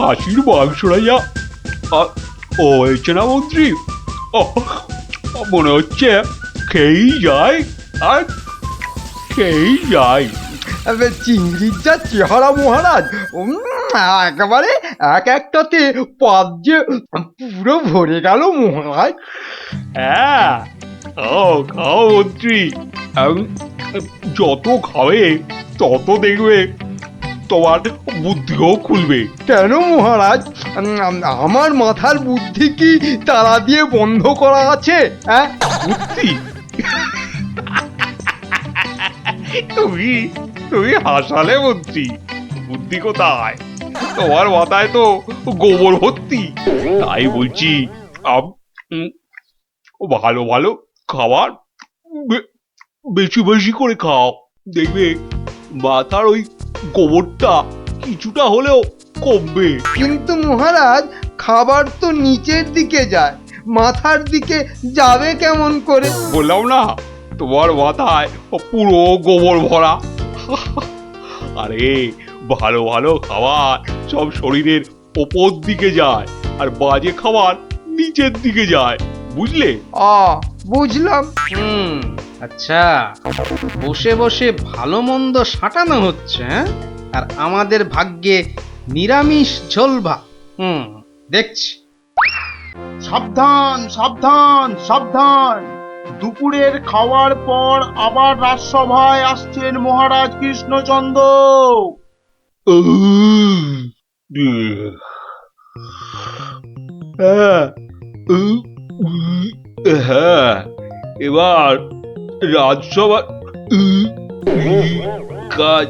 খাসির মাংস রাজা ও হয়েছে না মন্ত্রী মনে হচ্ছে খেয়েই যায় আর খেয়েই যায়। চিংড়ির যা চেহারা মহারাজ, একেবারে এক একটাতে পাত যে পুরো ভরে গেল মহারাজ। হ্যাঁ খাও খাও মন্ত্রী, যত খাবে তত দেখবে তোমার বুদ্ধিও খুলবে। কেন মহারাজ, আমার মাথার বুদ্ধি কি তালা দিয়ে বন্ধ করা আছে? হ্যাঁ, বুদ্ধি? তুমি তুমি হাসালে মন্ত্রী, বুদ্ধি কোথায়? তোমার মাথায় তো গোবর ভর্তি। তাই বলছি ভালো ভালো খাবার বেশি বেশি করে খাও, দেখবে মাথার ওই গোবরটা কিছুটা হলেও কমবে। কিন্তু মহারাজ খাবার তো নিচের দিকে যায়, মাথার দিকে যাবে কেমন করে? বললাম না তোমার মাথায় পুরো গোবর ভরা। আরে ভালো ভালো খাবার সব শরীরের ওপর দিকে যায় আর বাজে খাবার নিচের দিকে যায়, বুঝলে? বুঝলাম। আচ্ছা, বসে বসে ভালো মন্দ সাঁটানো হচ্ছে, আর আমাদের ভাগ্যে নিরামিষ ঝোল ভাত। দেখছি। সাবধান সাবধান সাবধান, দুপুরের খাওয়ার পর আবার রাজসভায় আসছেন মহারাজ কৃষ্ণচন্দ্র। হ্যাঁ, এবার রাজসভা কাজ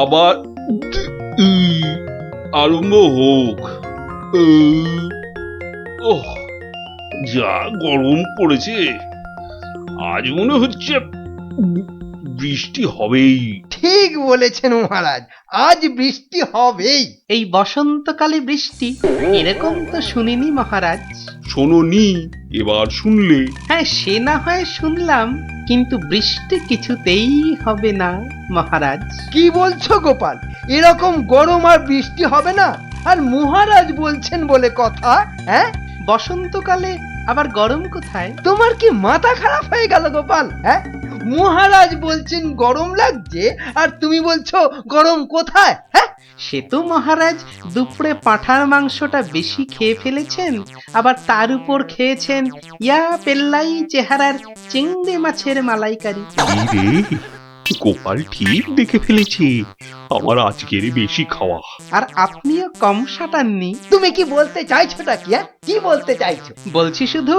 আবার আরম্ভ হোক। যা গরম পড়েছে, আজ মনে হচ্ছে বৃষ্টি হবেই। ঠিক বলেছেন মহারাজ, আজ বৃষ্টি হবেই। এই বসন্তকালে বৃষ্টি এরকম তো শুনিনি মহারাজ। শোনোনি, এবার শুনলে। হ্যাঁ, সে না হয় শুনলাম, কিন্তু বৃষ্টি কিছুতেই হবে না মহারাজ। কি বলছো গোপাল, এরকম গরম আর বৃষ্টি হবে না? আর মহারাজ বলছেন বলে কথা। হ্যাঁ, বসন্তকালে আবার গরম কোথায়? তোমার কি মাথা খারাপ হয়ে গেল গোপাল? হ্যাঁ, মহারাজ বলছেন গরম লাগছে আর তুমি বলছো গরম কোথায়? হ্যাঁ, সে তো মহারাজ দুপুরে পাঁঠার মাংসটা বেশি খেয়ে ফেলেছেন, আবার তার উপর খেয়েছেন ইয়া পেল্লাই চেহারার চিংড়ি মাছের মালাইকারি। গোপাল ঠিক দেখে ফেলেছে আমার আজকের বেশি খাওয়া। আর আপনিও কম সাটাননি। তুমি কি বলতে চাইছোটা কি? কি বলতে চাইছো? বলছি শুধু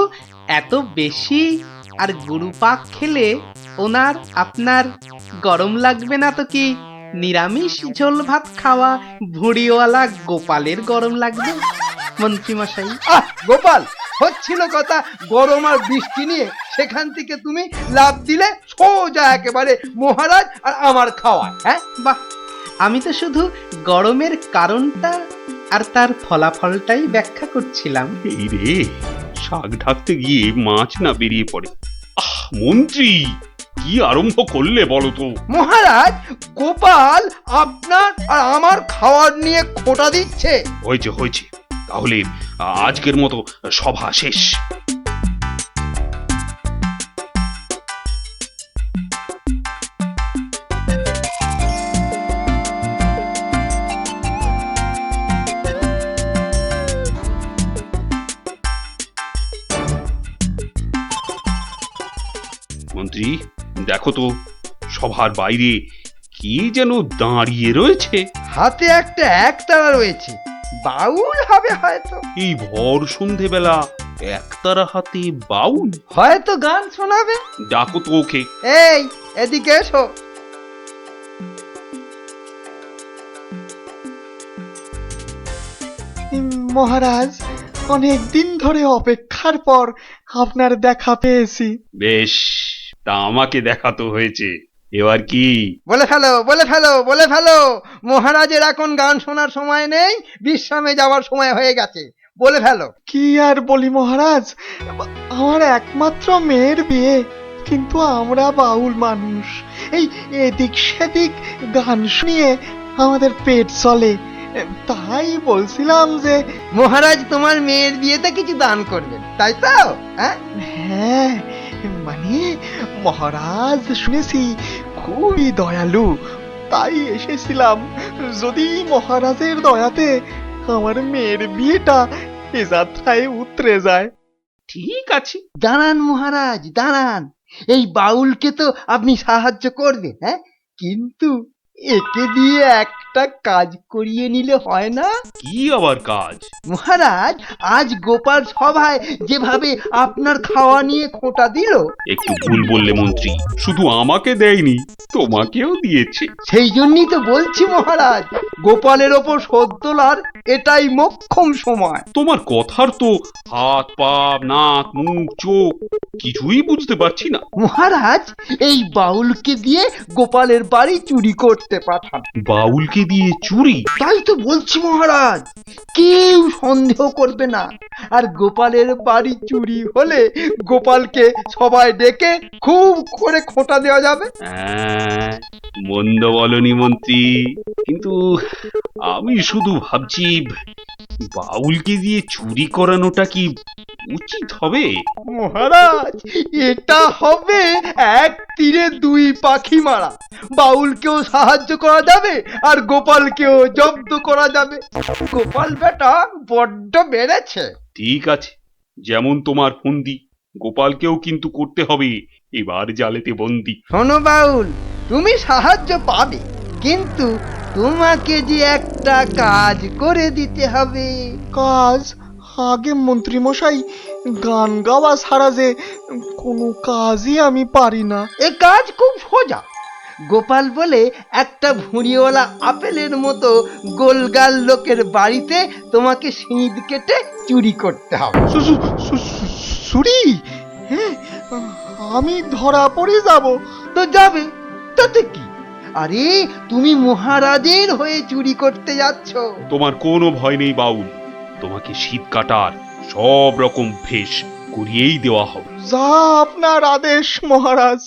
এত বেশি আর গুরুপাক খেলে ওনার আপনার গরম লাগবে না তো কি নিরামিষ ঝোল ভাত খাওয়া ভুঁড়িওয়ালা গোপালের গরম লাগবে মন্ত্রী মশাই? গোপাল, হচ্ছিল কথা গরম আর বৃষ্টি নিয়ে, সেখান থেকে তুমি লাভ দিলে সোজা একেবারে মহারাজ আর আমার খাওয়া। হ্যাঁ, বাহ, আমি তো শুধু গরমের কারণটা আর তার ফলাফলটাই ব্যাখ্যা করছিলাম। এই রে, শাক ঢাকতে গিয়ে মাছ না বেরিয়ে পড়ে। মন্ত্রী, কি আরম্ভ করলে বলো তো? মহারাজ, গোপাল আপনার আর আমার খাওয়ার নিয়ে খোঁটা দিচ্ছে। হয়েছে হয়েছে, তাহলে আজকের মতো সভা শেষ। মন্ত্রী, দেখো তো সভার বাইরে কি যেন দাঁড়িয়ে রয়েছে। হাতে একটা একতারা রয়েছে, বাউল হবে হয়তো। এই ভর সন্ধেবেলা একতারা হাতে বাউল? হয়তো গান শোনাবে। ডাকো তো ওকে। এই, এদিকে এসো। মহারাজ, অনেক দিন ধরে অপেক্ষার পর আপনার দেখা পেয়েছি। বেশ, তা আমাকে দেখাতো হয়েছে, এবার কি? বলে ফেলো বলে ফেলো বলে ফেলো। মহারাজের এখন গান শোনার সময় নেই, বিশ্রামে যাওয়ার সময় হয়ে গেছে। বলে ফেলো। কি আর বলি মহারাজ, আমার একমাত্র মেয়ের বিয়ে, কিন্তু আমরা বাউল মানুষ, এই এদিক সেদিক গান শুনিয়ে আমাদের পেট চলে। তাই বলছিলাম যে মহারাজ তোমার মেয়ের বিয়েতে কিছু দান করবেন, তাই তো? হ্যাঁ, হ্যাঁ, মানে মহারাজ শুনেছি খুবই দয়ালু, তাই এসেছিলাম যদি মহারাজের দয়াতে আমার মেয়ের বিয়েটা এ যাত্রায় উতরে যায়। ঠিক আছে, দাঁড়ান মহারাজ, দাঁড়ান। এই বাউলকে তো আপনি সাহায্য করবেন, হ্যাঁ, কিন্তু একে দিয়ে একটা কাজ করিয়ে নিলে হয় না? কি আবার কাজ? মহারাজ, আজ গোপাল সভায় যেভাবে আপনার খাওয়া নিয়ে খোঁটা দিল, একটু ভুল বললে মন্ত্রী, শুধু আমাকে দেয়নি, তোমাকেও দিয়েছে। সেই জন্যই তো বলছি মহারাজ, গোপালের ওপর শোধ তোলার এটাই মোক্ষম সময়। তোমার কথার তো হাত পা নাক মুখ চোখ কিছুই বুঝতে পারছি না। মহারাজ, এই বাউলকে দিয়ে গোপালের বাড়ি চুরি করতে পাঠান। বাউলকে দিয়ে চুরি? তাই তো বলছি মহারাজ, কেউ সন্দেহ করবে না। আর গোপালের বাড়ি চুরি হলে গোপালকে সবাই ডেকে খুব করে খোঁটা দেওয়া যাবে। মন্দ বলনি মন্ত্রী, কিন্তু আমি শুধু ভাবছি বাউলকে দিয়ে চুরি করানোটা কি উচিত হবে? মহারাজ, এটা হবে এক তীরে দুই পাখি মারা। বাউলকেও সাহায্য করা যাবে আর গোপালকেও জব্দ করা যাবে। গোপাল বেটা বড্ড বেড়েছে। ঠিক আছে, যেমন তোমার ফন্দি, গোপালকেও কিন্তু করতে হবে এবার জালেতে বন্দি। শোনো বাউল, তুমি সাহায্য পাবে, কিন্তু তোমাকে যে একটা কাজ করে দিতে হবে। কাজ? আগে মন্ত্রী মশাই, গান গাওয়া ছাড়া যে কোনো কাজই আমি পারি না। এ কাজ খুব সোজা। গোপাল বলে একটা ভুঁড়িওয়ালা আপেলের মতো গোলগাল লোকের বাড়িতে তোমাকে সিঁধ কেটে চুরি করতে হবে। চুরি? হ্যাঁ, আমি ধরা পড়ে যাব। তো যাবে, তাতে কি? আরে, তুমি মহারাজের হয়ে চুরি করতে যাচ্ছ। তোমার কোনো ভয় নেই বাউল, তোমাকে শীত কাটার সব রকম ভেষ করিয়েই দেওয়া হবে। যা আপনার আদেশ মহারাজ।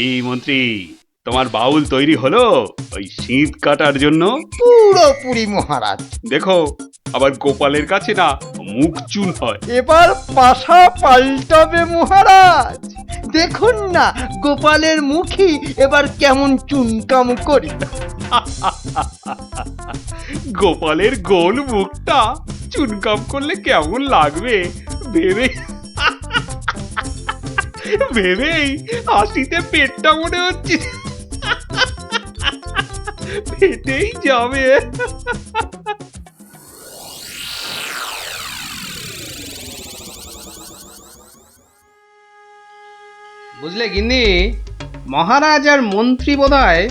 এই মন্ত্রী, তোমার বাউল তৈরি হলো ওই শীত কাটার জন্য? পুরোপুরি মহারাজ। দেখো, আবার গোপালের কাছে না মুখ চুন হয়। এবার পাশা পাল্টাবে মহারাজ। দেখুন না গোপালের মুখী এবার কেমন চুনকাম করি। গোপালের গোল মুখটা চুনকাম করলে কেমন লাগবে ভেবে ভেবেই হাসিতে পেটটা মনে হচ্ছে ফেটেই যাবে। বুঝলে গিন্নি, মহারাজ আর মন্ত্রী বোধহয়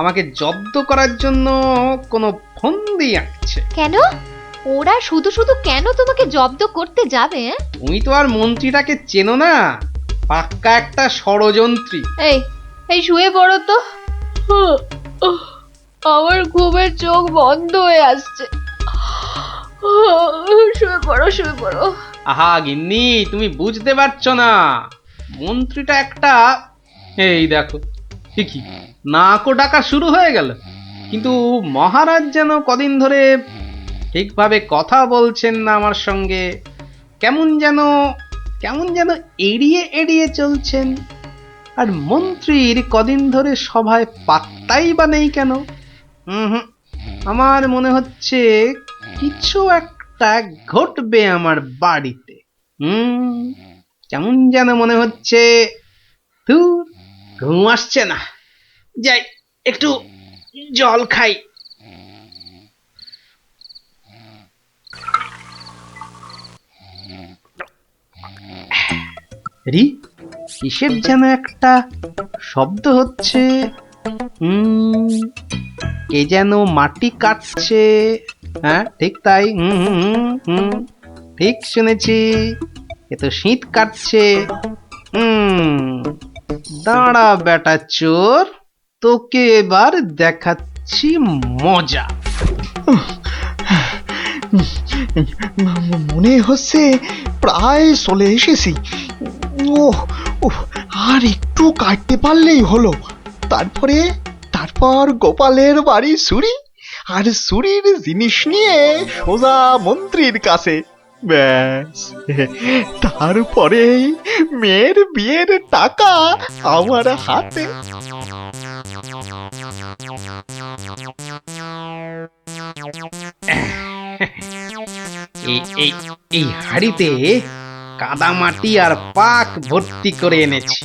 আমাকে জব্দ করার জন্য কোনো ফন্দি আঁকছে। কেন? ওরা শুধু শুধু কেন তোমাকে জব্দ করতে যাবে? তুমি তো আর মন্ত্রীটাকে চেনো না, পাক্কা একটা ষড়যন্ত্রী। এই এই শুয়ে পড়ো তো। আমার ঘুমের চোখ বন্ধ হয়ে আসছে। শুয়ে পড়ো, শুয়ে পড়ো। আহা গিন্নি, তুমি বুঝতে পারছো না, মন্ত্রীটা একটা, এই দেখো ঠিকই নাকও ডাকা শুরু হয়ে গেল। কিন্তু মহারাজ যেন কদিন ধরে ঠিকভাবে কথা বলছেন না আমার সঙ্গে, কেমন যেন এড়িয়ে এড়িয়ে চলছেন। আর মন্ত্রীর কদিন ধরে সভায় পাত্তাই বা নেই কেন? আমার মনে হচ্ছে কিছু একটা ঘটবে আমার বাড়িতে। কেমন যেন মনে হচ্ছে। ঘুম আসছে না, যাই একটু জল খাই। কিসের যেন একটা শব্দ হচ্ছে। কে যেন মাটি কাটছে। হ্যাঁ ঠিক তাই, ঠিক শুনেছি, এ তো শীত কাটছে। দাঁড়া বেটা চোর, তোকে এবার দেখাচ্ছি মজা। মনে হচ্ছে প্রায় চলে এসেছি। ও আর একটু কাটতে পারলেই হলো। তারপর গোপালের বাড়ি চুরি, আর চুরির জিনিস নিয়ে সোজা মন্ত্রীর কাছে। ব্যাস, তারপরে মেয়ের বিয়ের টাকা আমার হাতে। এই হাড়িতে কাদা মাটি আর পাক ভর্তি করে এনেছি,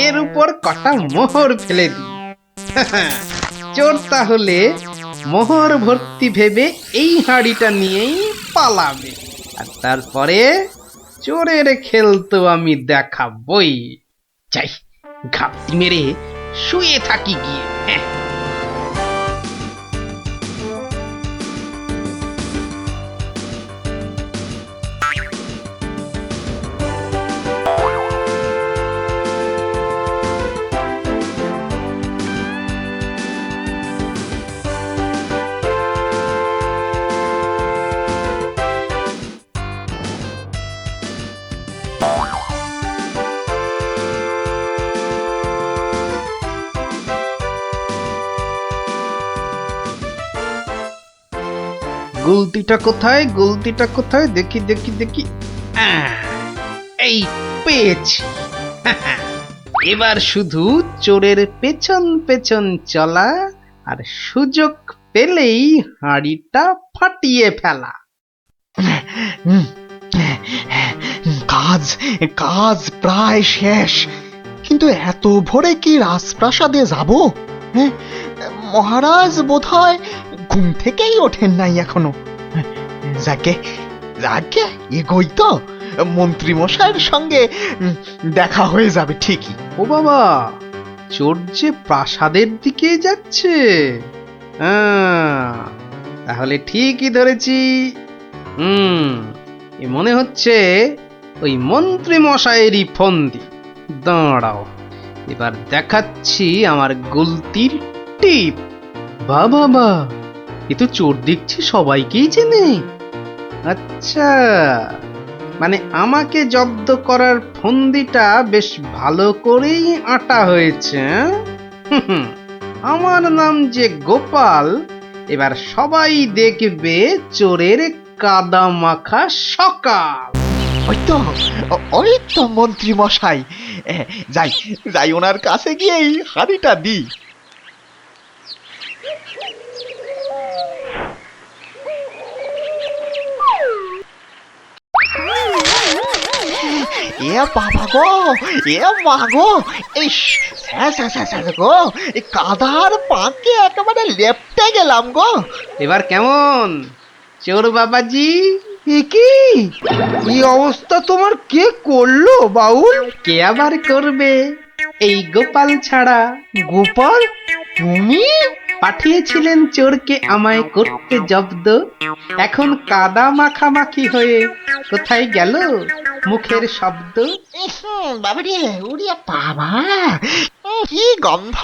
এর উপর কটা মোহর ফেলে দিই। চোর তাহলে মোহর ভর্তি ভেবে এই হাড়িটা নিয়েই পালাবে, আর তারপরে চোরের খেল তো আমি দেখাবই। চাই ঘাপটি মেরে শুয়ে থাকি গিয়ে। গুলতিটা কোথায়, গুলতিটা কোথায়, দেখি দেখি দেখি। এই পেয়েছি। এবার শুধু চোরের পেছন পেছন চলা, আর সুযোগ পেলেই হাড়িটা ফাটিয়ে ফেলা। কাজ কাজ প্রায় শেষ, কিন্তু এত ভোরে কি রাজপ্রাসাদে যাব? হ্যাঁ, মহারাজ বোধহয় ঘুম থেকেই ওঠেন নাই এখনো। যাকে যাকে এগোই তো, মন্ত্রী মশাইয়ের সঙ্গে দেখা হয়ে যাবে ঠিকই। ও বাবা, চোর যে প্রাসাদের দিকে যাচ্ছে। তাহলে ঠিকই ধরেছি। এ মনে হচ্ছে ওই মন্ত্রী মশাইয়েরই ফন্দি। দাঁড়াও, এবার দেখাচ্ছি আমার গুলতির টিপ। বাবা, এ তো চোর দেখছি সবাইকেই চেনে। আচ্ছা, মানে আমাকে জব্দ করার ফন্দিটা বেশ ভালো করেই আঁটা হয়েছে। আমার নাম যে গোপাল, এবার সবাই দেখবে চোরের কাদা মাখা সকাল। ওই তো মন্ত্রী মশাই। যাই যাই, ওনার কাছে গিয়েই হাড়িটা দিই। এ বাবা গো, এ মা গো, এই গো, এই কাদার পাকে একেবারে লেপটে গেলাম গো। এবার কেমন চোর বাবাজি? কি এই অবস্থা তোমার কে করলো বাউল? কে আবার করবে, এই গোপাল ছাড়া। গোপাল, তুমি? পাঠিয়েছিলেন চোরকে আমায় করতে জব্দ, এখন কাদা মাখামাখি হয়ে কোথায় গেল মুখের শব্দ? বাবারে, ওরে বাবা, কি গন্ধ!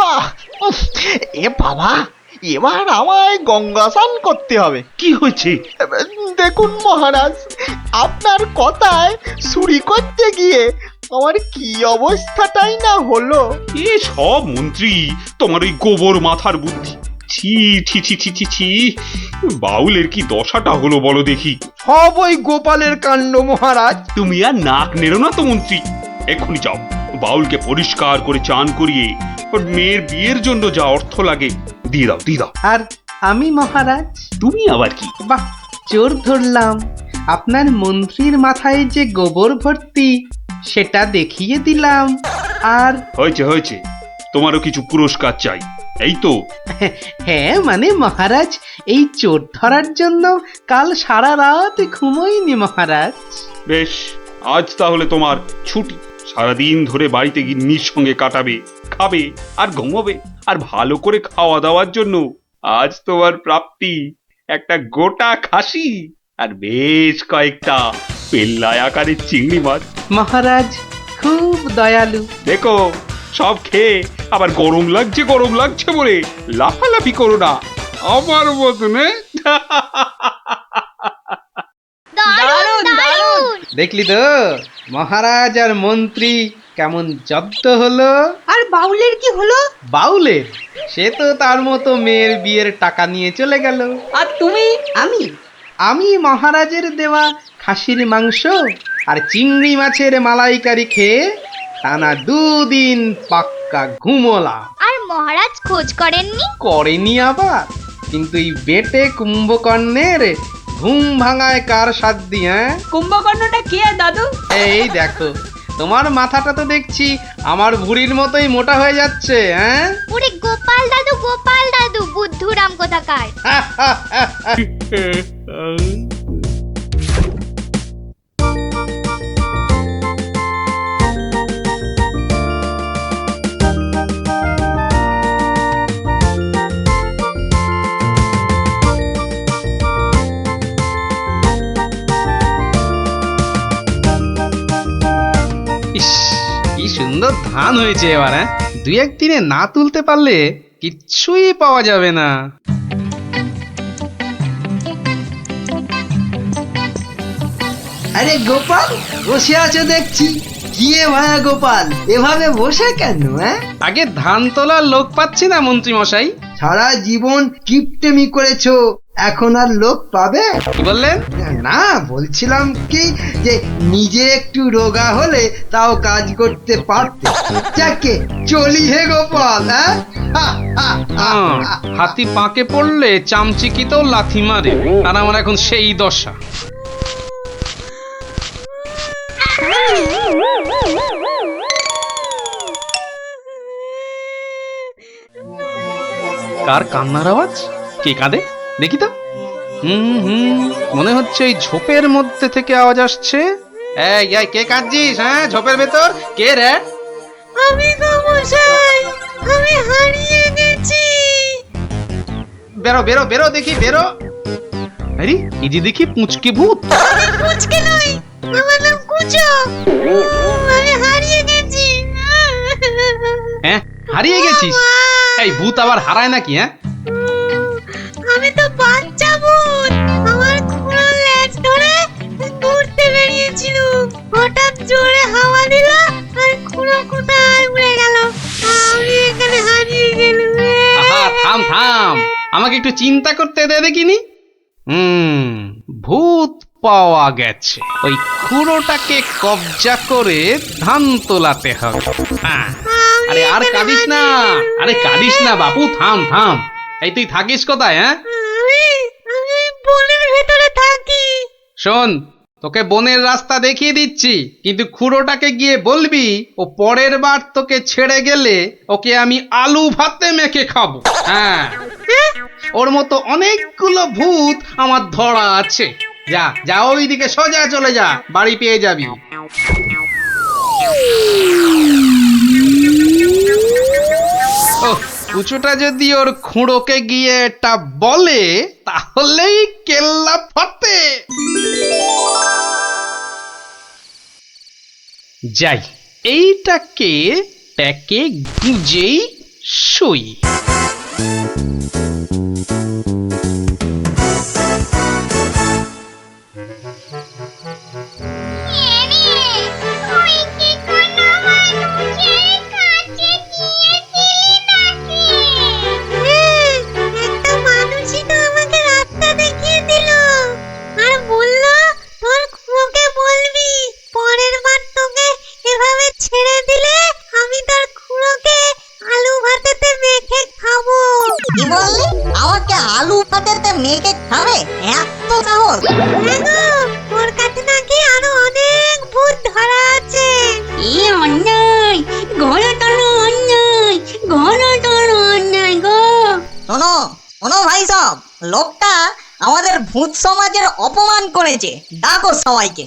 এ বাবা, এবার আমায় গঙ্গা স্নান করতে হবে। কি হয়েছে? দেখুন মহারাজ, আপনার কথায় চুরি করতে গিয়ে আমার কি অবস্থাটাই না হলো। এ সব মন্ত্রী তোমার ওই গোবর মাথার বুদ্ধি। ছি ছি ছি ছি ছি ছি, বাউলের কি দশাটা হলো বলো দেখি। সব ওই গোপালের কাণ্ড মহারাজ। তুমি আর নাক নেড়ো না তো মন্ত্রী, এক্ষুনি যাও বাউলকে পরিষ্কার করে চান করিয়ে ওর মেয়ের বিয়ের জন্য যা অর্থ লাগে দিয়ে দাও, দিয়ে দাও। আর আমি মহারাজ? তুমি আবার কি? বাহ, চোর ধরলাম, আপনার মন্ত্রীর মাথায় যে গোবর ভর্তি সেটা দেখিয়ে দিলাম। আর হয়েছে হয়েছে, তোমারও কিছু পুরস্কার চাই, এই তো। হ্যাঁ মানে মহারাজ, এই চোর ধরার জন্য কাল সারা রাত ঘুমোইনি মহারাজ। বেশ, আজ তাহলে তোমার ছুটি। সারাদিন ধরে বাড়িতে গিন্নির সঙ্গে কাটাবে, খাবে আর ঘুমোবে। আর ভালো করে খাওয়া দাওয়ার জন্য আজ তোমার প্রাপ্তি একটা গোটা খাসি আর বেশ কয়েকটা পেল্লায় আকারের চিংড়ি মাছ। মহারাজ খুব দয়ালু। দেখো, সব খেয়ে আবার গরম লাগছে বলে লাফালাফি করো না আমার মতনে। দেখলি তো মহারাজ আর মন্ত্রী কেমন জব্দ হলো। আর বাউলের কি হলো? বাউলের সে তো তার মতো মেয়ের বিয়ের টাকা নিয়ে চলে গেল। আর তুমি? আমি মহারাজের দেওয়া খাসির মাংস আর চিংড়ি মাছের মালাইকারি খেয়ে টানা 2 দিন পাক্কা ঘুমোলাম। আর মহারাজ খোঁজ করেননি? করেনি আবার, কিন্তু এই বেটে কুম্ভকর্ণের ঘুম ভাঙায় কার সাধ্যি? হ্যাঁ, কুম্ভকর্ণটা কে দাদু? এই দেখো, তোমার মাথাটা তো দেখছি আমার ভুঁড়ির মতোই মোটা হয়ে যাচ্ছে। হ্যাঁ, ওরে গোপাল দাদু বুদ্ধুরাম কোথাকার। ইস, কি সুন্দর ধান হয়েছে এবার। হ্যাঁ, 2-1 দিনে না তুলতে পারলে কিচ্ছুই পাওয়া যাবে না। আরে গোপাল, বসে আছো দেখছি। কি এ ভায়া গোপাল, এভাবে বসে কেন? আগে ধান তোলার লোক পাচ্ছি না মন্ত্রী মশাই। সারা জীবন কিপটেমি করেছো, এখন আর লোক পাবে? কি বললেন? না, বলছিলাম কি যে নিজে একটু রোগা হলে তাও কাজ করতে পারতে। যাকে চলি হে গোপাল। হাতি পাকে পড়লে চামচিকিতেও লাথি মারে, আর আমার এখন সেই দশা। কার কান্নার আওয়াজ? কে কাঁদে দেখি তো। মনে হচ্ছে এই ঝোপের মধ্যে থেকে আওয়াজ আসছে। এই কে কাঁদছিস? হ্যাঁ, ঝোপের ভেতর কে রে? আমি গো মশাই, আমি হারিয়ে গেছি। বেরো বেরো বেরো দেখি, বেরো। আরে এই যে দেখি পুঁচকে ভূত। পুচকে নই, আমার নাম কুচো। আমি হারিয়ে গেছি। হ্যাঁ, হারিয়ে গেছিস? এই ভূত আবার হারায় নাকি? হ্যাঁ, আমি তো বাচ্চা ভূত। আমার খুঁড়ো লেজ ধরে ঘুরতে বেরিয়েছিল, হঠাৎ জোরে হাওয়া দিল আর খুঁড়ো কোথায় উড়ে গেল। আমি এখানে হারিয়ে গেলাম। আহা, থাম থাম, আমাকে একটু চিন্তা করতে দে দেখিনি। ভূত পাওয়া গেছে, ওই খুঁড়োটাকে কবজা করে ধান তোলাতে হবে। হ্যাঁ, আরে আর কাঁদিস না, আরে কাঁদিস না বাপু, থাম থাম। এই তুই থাকিস কোথায়? হ্যাঁ, আমি বনের ভেতরে থাকি। শোন, তোকে বনের রাস্তা দেখিয়ে দিচ্ছি, কিন্তু খুঁড়োটাকে গিয়ে বলবি ও পরের বার তোকে ছেড়ে গেলে ওকে আমি আলু ভাতে মেখে খাবো। হ্যাঁ, ওর মতো অনেকগুলো ভূত আমার ধরা আছে। যা যা, ওইদিকে সোজা চলে যা, বাড়ি পেয়ে যাবি। ও, কুচুটা যদি ওর খুঁড়োকে গিয়ে এটা বলে তাহলেই কেল্লা ফতে। যাই, এইটাকে ট্যাকে গুঁজেই শুই। একটা মানুষই তো আমাকে রাস্তা দেখিয়ে দিল আর বলল তোর খুঁড়োকে বলবি পরের বার তোকে এভাবে ছেড়ে দিলে আমি তোর খুঁড়োকে আলু ভাতেতে মেখে খাবো। কি বললি? আমাকে আলু ভাতেতে মেখে খাবে? এত সাহস? হ্যাঁ গো, ওর কাছে নাকি আরো অনেক ভূত ধরা আছে। কি অন্যায়, ঘোরতর অন্যায়, ঘোরতর অন্যায় গো। শোনো শোনো ভাই সব, লোকটা আমাদের ভূত সমাজের অপমান করেছে। ডাকো সবাইকে।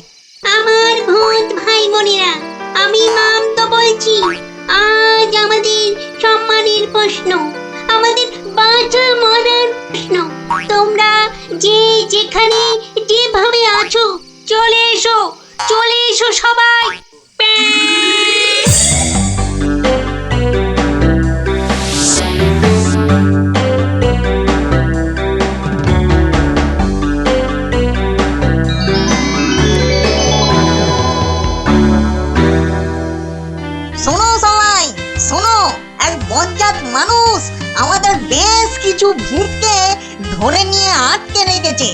আমার ভূত ভাই বোনেরা, আমি নাম তো বলছি। আজ আমাদের সম্মানের প্রশ্ন, আমাদের বাঁচা মরার প্রশ্ন। তোমরা যে যেখানে যেভাবে আছো চলে এসো, চলে এসো সবাই। এক বজ্জাত মানুষ আমাদের বেশ কিছু ভূতকে ধরে নিয়ে আটকে রেখেছে।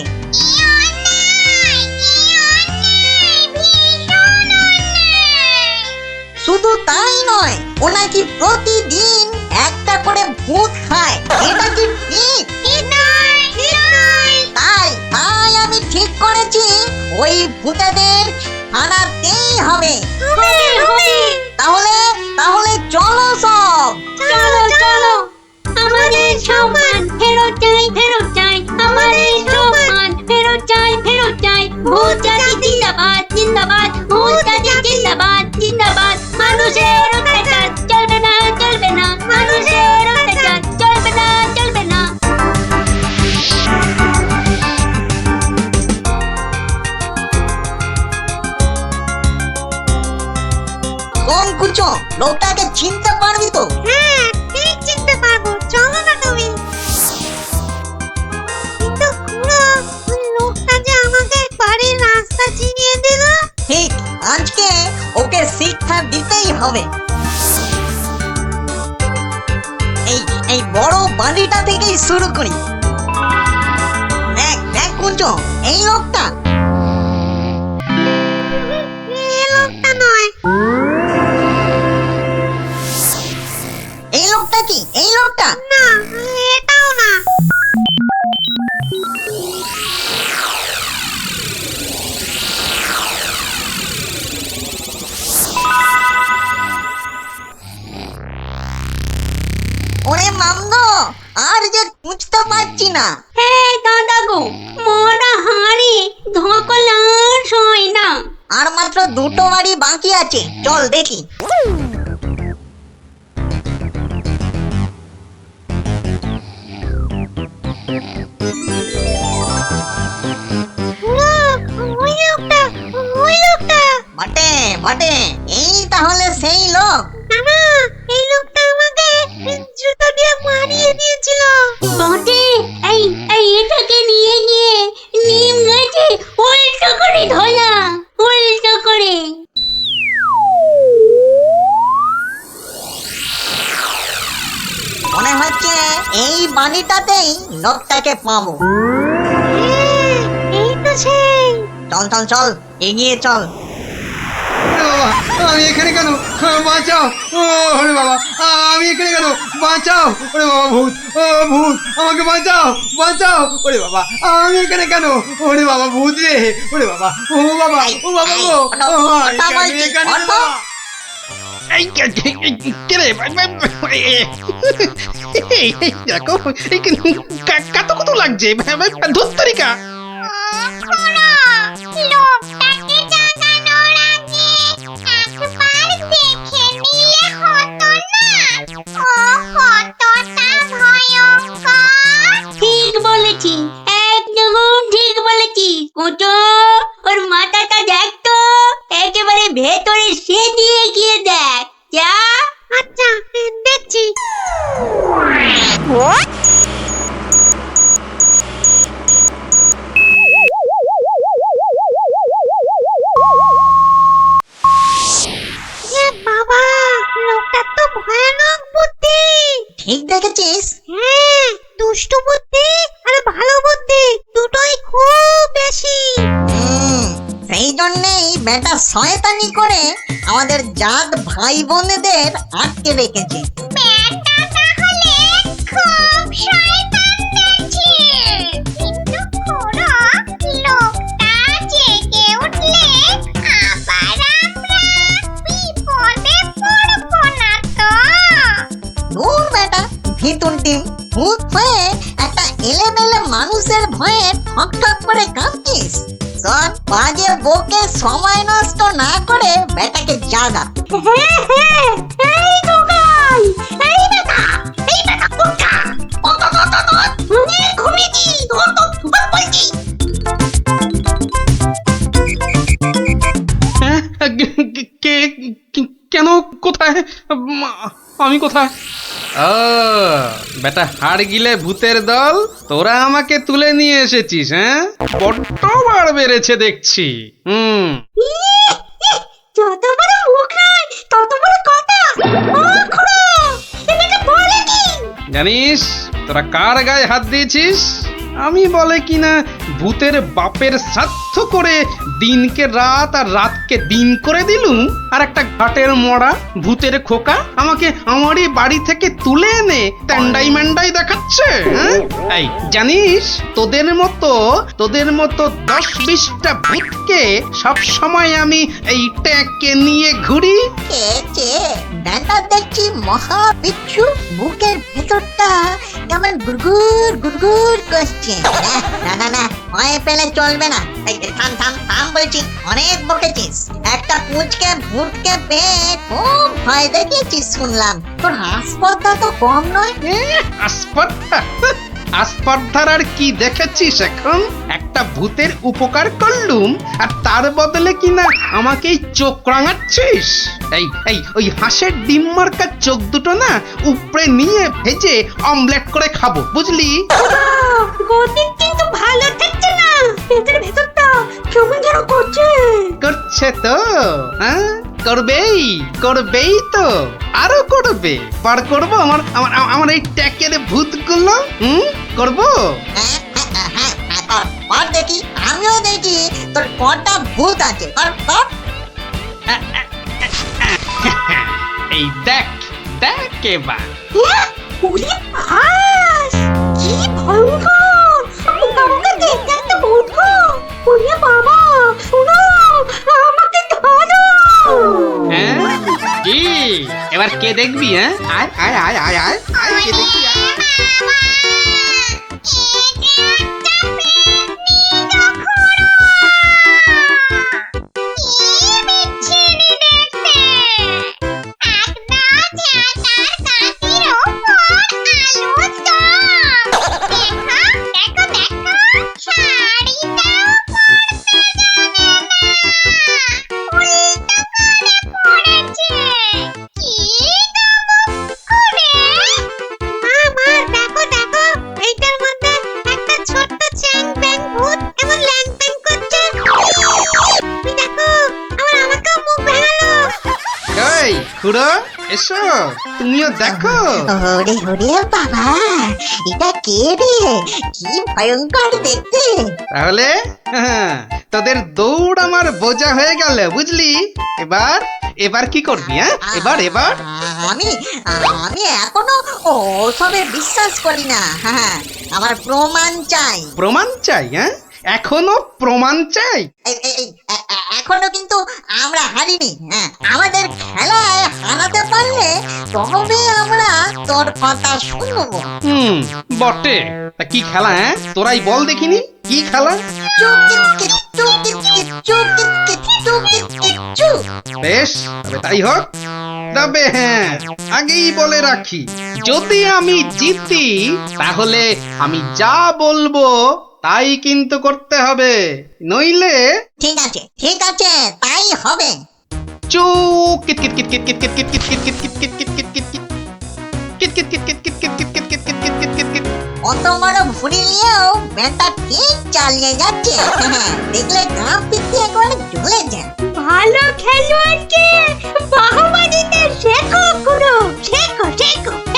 শুধু তাই নয়, ও নাকি প্রতিদিন একটা করে ভূত খায়। এটা কি ঠিক? তাই তাই আমি ঠিক করেছি ওই ভূতেদের আনাতেই হবে। তাহলে তাহলে চলো সব। চলো চলো, আমাদের সম্মান ফেরত চাই, ফেরত চাই, আমাদের সম্মান ফেরত চাই, ফেরত চাই। ভূত জাতি জিন্দাবাদ, জিন্দাবাদ, ভূত জাতি জিন্দাবাদ, জিন্দাবাদ। মানুষের অত্যাচার চলবে না, চলবে না, মানুষের অত্যাচার চলবে না, চলবে না। কোন কুচো, লোকটাকে চিনতে পারবি তো? হ্যাঁ, ঠিক চিনতে পারবো, চলো না তুমি। কিন্তু খুড়ো, ওই লোকটা যে আমাকে বাড়ির রাস্তা চিনিয়ে দিল। ঠিক, আজকে ওকে শিক্ষা দিতেই হবে। এই এই বড় বাড়িটা থেকেই শুরু করি। দেখ দেখ কুচো, এই লোকটা। এই লোকটা নয়। এই লোকটা কি? এই লোকটা না, এটাও না। ওরে মামদো, আর যে খুঁজতে পারছি না। এই দাদা গো, মোরা হাড়ি ধকল আর সই না। আর মাত্র দুটো বাড়ি বাকি আছে, চল দেখি। ওই লোকটা, ওই লোকটা। বটে বটে, এই তাহলে সেই লোক। না, এই লোকটা আমাকে জুতো দিয়ে মারিয়ে দিয়েছিল। বটে, এই এই এটাকে নিয়ে গিয়ে নিম গাছে উল্টো করে ধরা, উল্টো করে। মনে হচ্ছে এই বাড়িটাতেই লোকটাকে পাবো। এই তো সেই। চল চল চল, এগিয়ে চল। আমি এখানে কেন? বাঁচাও! ওরে বাবা, আমি এখানে কেন? বাঁচাও! ওরে বাবা, ভূত! ও ভূত, আমাকে বাঁচাও, বাঁচাও! ওরে বাবা, আমি এখানে কেন? ওরে বাবা, ভূত রে! ওরে বাবা, ও বাবা, ও বাবা গো! এখানে অটো। এই দেখো, কত কত লাগছে ধুত্তরিকা। লোকটাকে জাগানোর আগে একবার দেখে নিলে হতো না? ও কতটা ভয়ঙ্কর। ঠিক বলেছি, একদম ঠিক বলেছি। কুটো, ওর মাথাটা দেখ তো, একেবারে ভেতরে সেদিয়ে গিয়ে দেখ। যা। আচ্ছা, দেখছি। বাবা, লোকটা তো ভয়ানক বুদ্ধি। ঠিক দেখেছিস? হ্যাঁ, দুষ্টু বুদ্ধি আর ভালো বুদ্ধি দুটোই খুব বেশি। সেই জন্যেই বেটা শয়তানি করে আমাদের জাত ভাই বোনেদের আটকে রেখেছে। ব্যাটা তাহলে খুব শয়তান দেখছি। কিন্তু খুড়ো, লোকটা জেগে উঠলে আবার আমরা বিপদে পড়বো না তো? দূর বেটা, ভিতুন টিম, ভূত হয়ে একটা এলেমেলে মানুষের ভয়ে ঠক ঠক করে কাঁদছিস। শোন, বাজে বকে সময় নষ্ট না করে বেটাকে জাগা। হ্যাঁ হ্যাঁ, এই দোকান, এই বেটা, এই বেটা কোথা? ঘুমিয়েছি, বলছি। কেন? কোথায়? আমি কোথায়? ও বেটা, হাড় গিলে ভূতের দল, তোরা আমাকে তুলে নিয়ে এসেছিস? হ্যাঁ, বড্ড বাড় বেড়েছে দেখছি। যত বড় মুখ নয় তত বড় কথা। ও খুড়ো, এখানে জানিস তোরা কার গায়ে হাত দিয়েছিস? আমি বলে কিনা ভূতের বাপের শ্রাদ্ধ করে দিনকে রাত আর রাতকে দিন করে দিলুম, আর একটা ঘাটের মরা ভূতের খোকা আমাকে আমারই বাড়ি থেকে তুলে এনে ট্যান্ডাই ম্যান্ডাই দেখাচ্ছে। হ্যাঁ? এই জানিস তোদের মতো 10-20টা ভূতকে সব সময় আমি এই ট্যাঁকে নিয়ে ঘুরি। কে ব্যাটা দেখছি মহা বিচ্ছু, বুকের ভেতরটা কেমন গুড়গুড় গুড়গুড় করছে। না না না, ভয় পেলে চলবে না। এই থাম থাম থাম বলছি, অনেক বকেছিস। একটা পুঁচকে ভূতকে পেয়ে খুব ভয় দেখিয়েছিস শুনলাম। তোর হাসপাতাল তো কম নয়। আসপর্ধার আর কি দেখেছিস এখন? একটা ভূতের উপকার করলুম আর তার বদলে কিনা আমাকেই চোখ রাঙাচ্ছিস। এই ওই হাঁসের ডিম মার্কা চোখ দুটো না উপরে নিয়ে ভেজে অমলেট করে খাবো, বুঝলি? গতিক কিন্তু ভালো থাকছে না, পেটের ভেতরটা কেমন যেন করছে তো, হ্যাঁ করবেই তো, আরো করবে। পার করবো আমার এই ট্যাকের ভূতগুলো। করবো। আর দেখি, আমিও দেখি তোর কটা ভূত আছে। এই দেখ এবার। ওরে ভাস, কি ভয়ঙ্কর! আমাকে দেখতে একটা ভূত গো! ওরে বাবা, শোনো, আমাকে ধরো! হ্যাঁ কি এবার কে দেখবি? হ্যাঁ আয় কে দেখবি? আয়। খুড়ো এসো, তুমিও দেখো। ওরে ওরে বাবা, এটা কে রে? কি ভয়ঙ্কর দেখতে। তাহলে তোদের দৌড় আমার বোঝা হয়ে গেল, বুঝলি? এবার কি করবি? হ্যাঁ এবার আমি এখনো ওসবে বিশ্বাস করি না। হ্যাঁ, আমার প্রমাণ চাই। প্রমাণ চাই? হ্যাঁ এখনো প্রমাণ চাই? এখনো কিন্তু আমরা হারিনি। হ্যাঁ, আমাদের খেলায় হারাতে পারলে তবে আমরা তোর কথা শুনবো। বটে। তা কি খেলা? হ্যাঁ তোরাই বল দেখিনি, কি খেলা? বেশ, তবে তাই হোক। তবে হ্যাঁ, আগেই বলে রাখি, যদি আমি জিতি তাহলে আমি যা বলবো তাই কিন্তু করতে হবে, নইলে ঠিক আছে তাই হবে। চুপ। অত বড় ভুড়ি নিয়েও বেটা ঠিক চালিয়ে যাচ্ছে। দেখলে গা পিঠে একবারে জ্বলে যায়। ভালো খেলোয়াড়কে বাহবা দিতে শেখো গুরু, শেখো।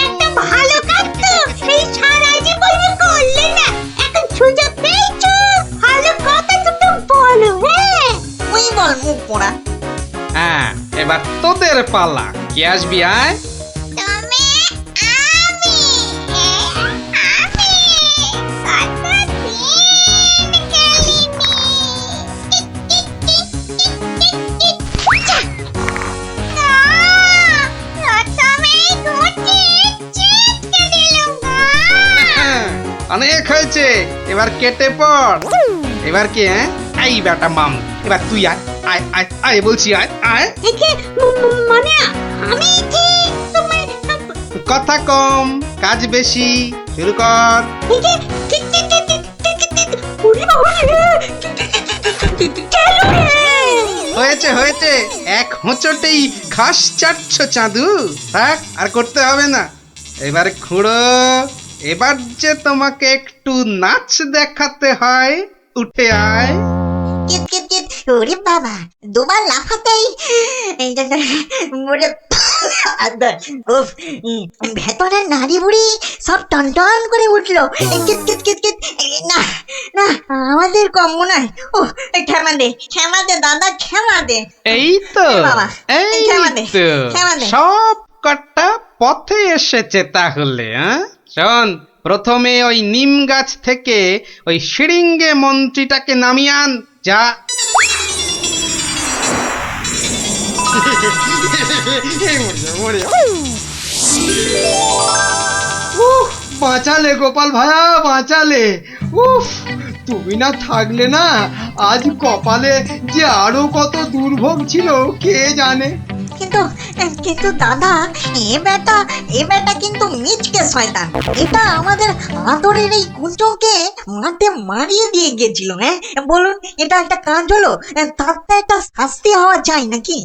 একটা ভালো কাজ তো এই সারা জীবন করলে না, এখন সুযোগ পেয়েছো, ভালো কথা দুটো বলো। হ্যাঁ তুই বল মুখ পোড়া। হ্যাঁ এবার তোদের পালা। কে আসবি? আয়। অনেক হয়েছে, এবার কেটে পড়। এবার কি? হ্যাঁ এই বেটা মাম, এবার তুই আয় বলছি, আয়। মানে আমি কি কথা কম, কাজ বেশি, শুরু কর। হয়েছে, এক হোঁচটেই ঘাস চাটছ চাঁদু। থাক, আর করতে হবে না। এবার খুঁড়ো, এবার যে তোমাকে একটু নাচ দেখাতে হয়, উঠে আয়। ওরে বাবা, দুবার লাফাতেই উফ, ভেতরের নারী বুড়ি সব টনটন করে উঠলো। কিত কিত কিত কিত। না না, আমাদের কম মনে হয়। ও ক্ষমা দে দাদা, ক্ষমা দে। এই তো এ বাবা, এই ক্ষমা দে, তো ক্ষমা দে। সব কটা পথে এসেছে তাহলে। হ্যাঁ, শোন, প্রথমে ওই নিম গাছ থেকে ওই শিরিঙ্গে মন্ত্রীটাকে নামিয়ে আন। যা। উফ, বাঁচালে গোপাল ভায়া, বাঁচালে। উফ, তুমি না থাকলে না আজ কপালে যে আরো কত দুর্ভোগ ছিল কে জানে। কিন্তু কিন্তু দাদা, এ বেটা কিন্তু মিচকে শয়তান। এটা আমাদের আদরের এই কুঞ্চকে মাঠে মারিয়ে দিয়ে গেছিল। হ্যাঁ বলুন, এটা একটা কাজ হলো? তার তো একটা শাস্তি হওয়া চাই নাকি?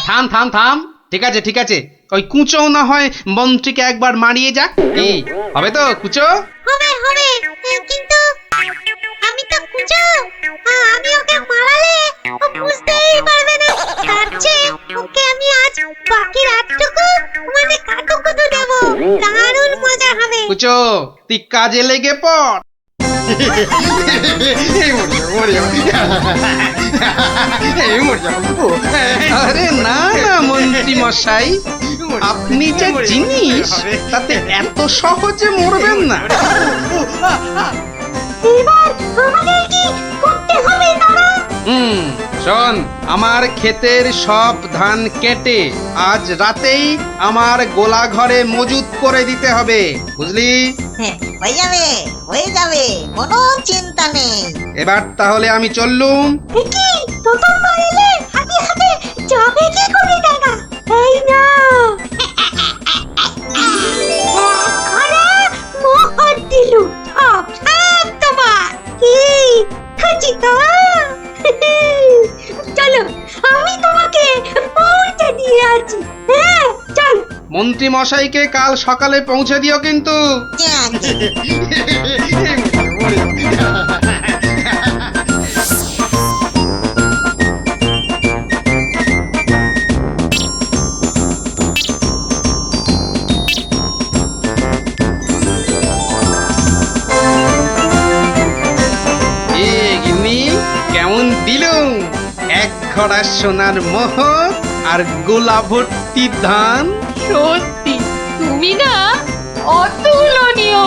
থাম থাম থাম, ঠিক আছে ঠিক আছে, ওই কুঁচো না হয় মন্ত্রীকে একবার মারিয়ে যাক। কি হবে তো কুঁচো? হবে হবে, কিন্তু আমি তো কুচো, আমি ওকে মারালে ও বুঝতেই পারবে না। তার চেয়ে ওকে আমি আজ বাকি রাতটুকু মানে কাটুকুটু দেবো, দারুণ মজা হবে। কুঁচো, তুই কাজে লেগে পড়। আরে না না মন্ত্রী মশাই, আপনি যে জিনিস তাতে এত সহজে মরবেন না। এবার আমাদের কি করতে হবে দাদা? শোন, আমার ক্ষেতের সব ধান কেটে আজ রাতেই আমার গোলা ঘরে মজুত করে দিতে হবে, বুঝলি? হ্যাঁ, হয়ে যাবে, কোনো চিন্তা নেই। এবার তাহলে আমি চললুম। কি তোতন এলে হাতে হাতে যাবে কি করে দাদা? এই না ঘরে মোহর দিলু, সব সব তোমার। কি খুঁজি তো? চলো, আমি তোমাকে পৌঁছে দিয়ে আছি। হ্যাঁ চল। মন্ত্রী মশাইকে কাল সকালে পৌঁছে দিও কিন্তু। কেমন দিলুম এক ঘড়া সোনার মোহর আর গোলা ভর্তি ধান। সত্যি তুমি না অতুলনীয়।